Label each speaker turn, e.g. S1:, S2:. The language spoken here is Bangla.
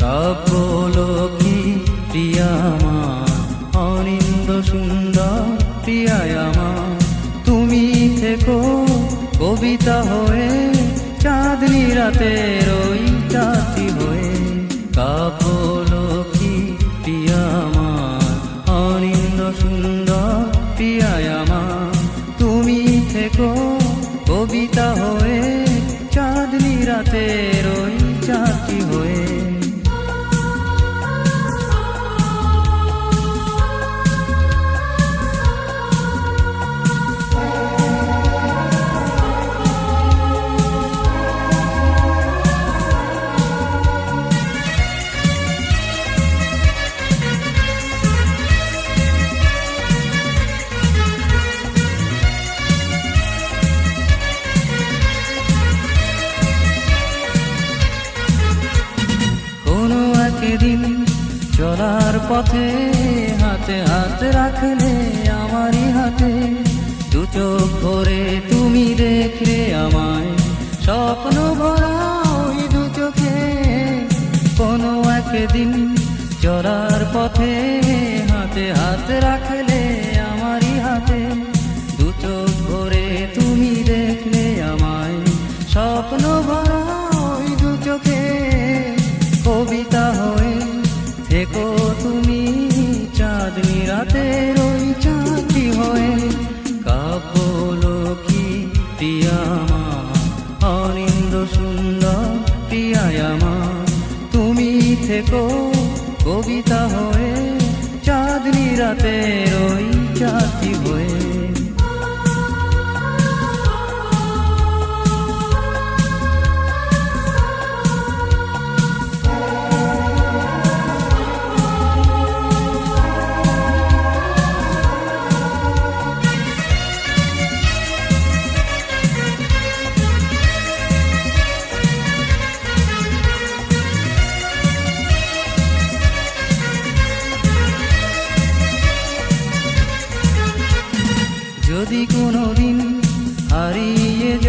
S1: কাব্যলক্ষ্মী প্রিয়া আমার, অনিন্দ সুন্দর প্রিয়া আমার, তুমি থেকো কবিতা হয়ে চাঁদনি রাতের ওই চাঁদটি হয়ে। কাব্যলক্ষ্মী প্রিয়া আমার, অনিন্দ সুন্দর প্রিয়া আমার, তুমি থেকো কবিতা হয়ে চাঁদনি রাতের ওই চাঁদটি হয়ে। দিন চলার পথে হাতে হাত রাখলে আমারই হাতে, দু চোখ ভরে তুমি দেখলে আমায়, স্বপ্ন ভরা ওই দু চোখে। কোনো একদিন চলার পথে হাতে হাত রাখলে আমারই হাতে, দু চোখ ভরে তুমি দেখলে আমায়, স্বপ্ন ভরা ওই দু চোখে। কবিতা হয়ে থেকো তুমি চাঁদনি রাতের ওই চাঁদটি হয়ে। কাব্যলক্ষ্মী প্রিয়া আমার, অনিন্দ সুন্দর প্রিয়া আমার, তুমি থেকো কবিতা হয়ে চাঁদনি রাতের ওই চাঁদটি হয়ে। যদি কোনোদিন